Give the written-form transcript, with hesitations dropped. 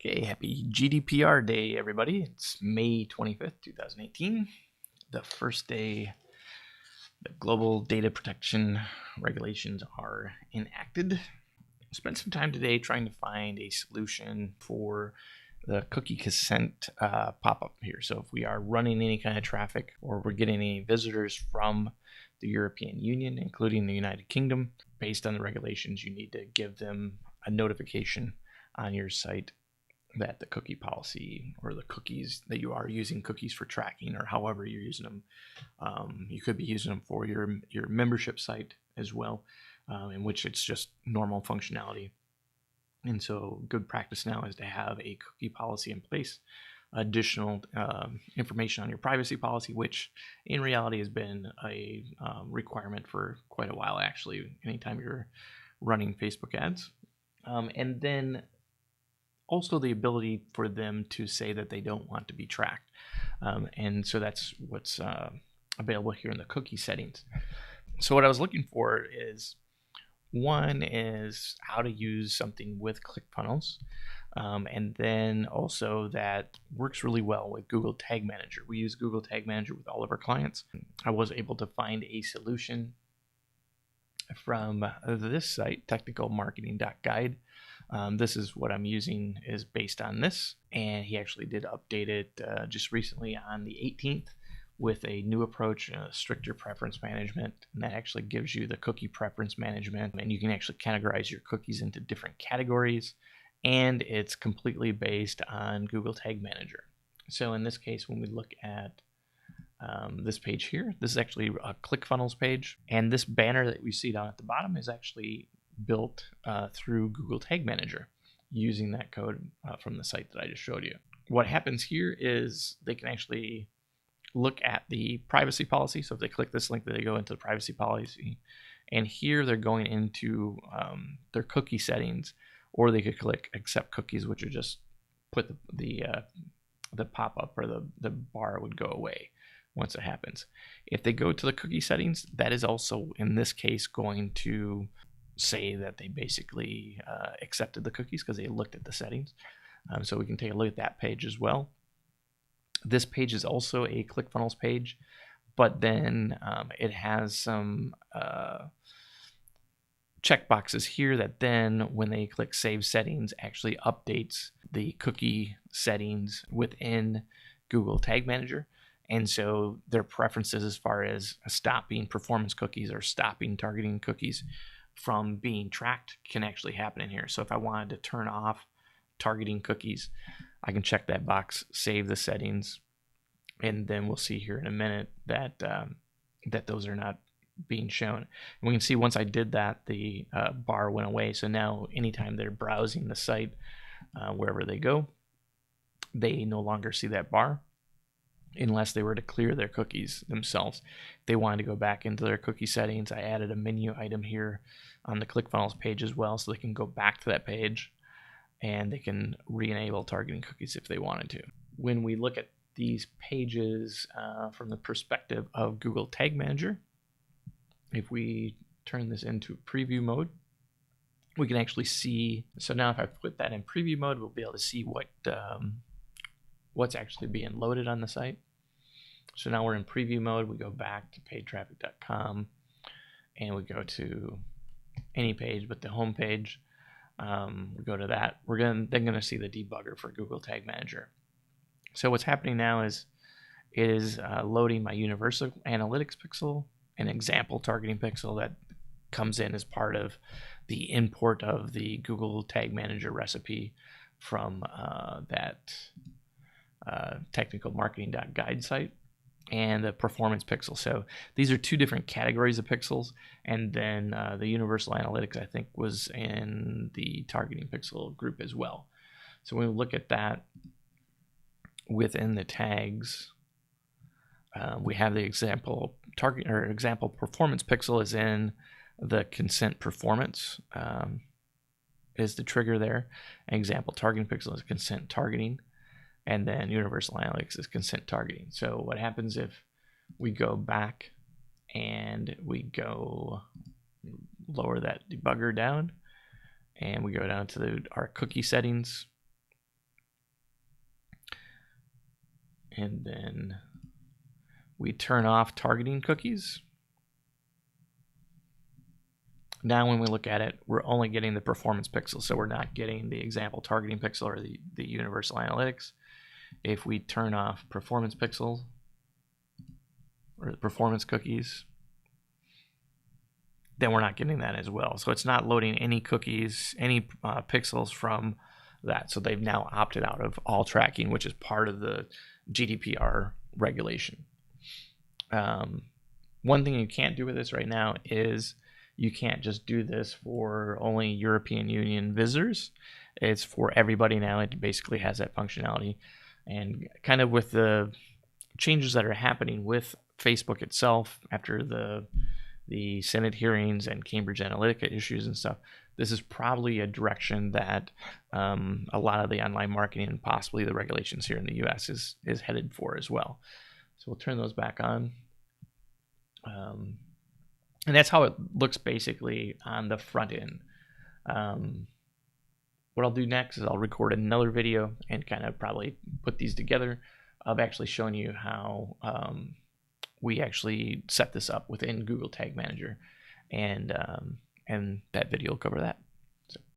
Okay, happy GDPR day, everybody. It's May 25th, 2018, the first day the global data protection regulations are enacted. Spent some time today trying to find a solution for the cookie consent pop-up here. So if we are running any kind of traffic or we're getting any visitors from the European Union, including the United Kingdom, based on the regulations, you need to give them a notification on your site that the cookie policy or the cookies that you are using cookies for tracking or however you're using them. You could be using them for your membership site as well, in which it's just normal functionality. And so good practice now is to have a cookie policy in place, additional information on your privacy policy, which in reality has been a requirement for quite a while, actually, anytime you're running Facebook ads. And then also the ability for them to say that they don't want to be tracked. And so that's what's available here in the cookie settings. So what I was looking for is, one is how to use something with ClickFunnels. And then also that works really well with Google Tag Manager. We use Google Tag Manager with all of our clients. I was able to find a solution from this site, technicalmarketing.guide. This is what I'm using is based on this, and he actually did update it just recently on the 18th with a new approach, stricter preference management, and that actually gives you the cookie preference management, and you can actually categorize your cookies into different categories, and it's completely based on Google Tag Manager. So in this case, when we look at this page here, this is actually a ClickFunnels page, and this banner that we see down at the bottom is actually built through Google Tag Manager using that code from the site that I just showed you. What happens here is they can actually look at the privacy policy. So if they click this link, they go into the privacy policy, and here they're going into their cookie settings, or they could click accept cookies, which would just put the pop-up or the bar would go away once it happens. If they go to the cookie settings, that is also in this case going to say that they basically accepted the cookies because they looked at the settings. So we can take a look at that page as well. This page is also a ClickFunnels page, but then it has some checkboxes here that then when they click save settings actually updates the cookie settings within Google Tag Manager. And so their preferences as far as stopping performance cookies or stopping targeting cookies from being tracked can actually happen in here. So if I wanted to turn off targeting cookies, I can check that box, save the settings, and then we'll see here in a minute that that those are not being shown. And we can see once I did that, the bar went away. So now anytime they're browsing the site, wherever they go, they no longer see that bar unless they were to clear their cookies themselves. If they wanted to go back into their cookie settings, I added a menu item here on the ClickFunnels page as well, so they can go back to that page and they can re-enable targeting cookies if they wanted to. When we look at these pages from the perspective of Google Tag Manager, if we turn this into preview mode, we can actually see. So now if I put that in preview mode, we'll be able to see what's actually being loaded on the site. So now we're in preview mode. We go back to paidtraffic.com and we go to any page but the home page. We go to that. We're then going to see the debugger for Google Tag Manager. So what's happening now is it is loading my universal analytics pixel, an example targeting pixel that comes in as part of the import of the Google Tag Manager recipe from that technicalmarketing.guide site, and the performance pixel. So these are two different categories of pixels, and then the universal analytics I think was in the targeting pixel group as well. So when we look at that within the tags, we have the example target or example performance pixel is in the consent performance is the trigger there. Example targeting pixel is consent targeting. And then universal analytics is consent targeting. So what happens if we go back and we go lower that debugger down and we go down to our cookie settings and then we turn off targeting cookies. Now when we look at it, we're only getting the performance pixel, so we're not getting the example targeting pixel or the universal analytics. If we turn off performance pixel or the performance cookies, then we're not getting that as well. So it's not loading any cookies, any pixels from that. So they've now opted out of all tracking, which is part of the GDPR regulation. One thing you can't do with this right now is you can't just do this for only European Union visitors. It's for everybody now. It basically has that functionality. And kind of with the changes that are happening with Facebook itself after the Senate hearings and Cambridge Analytica issues and stuff, this is probably a direction that a lot of the online marketing and possibly the regulations here in the US is headed for as well. So we'll turn those back on. And that's how it looks basically on the front end. What I'll do next is I'll record another video and kind of probably put these together of actually showing you how we actually set this up within Google Tag Manager, and that video will cover that.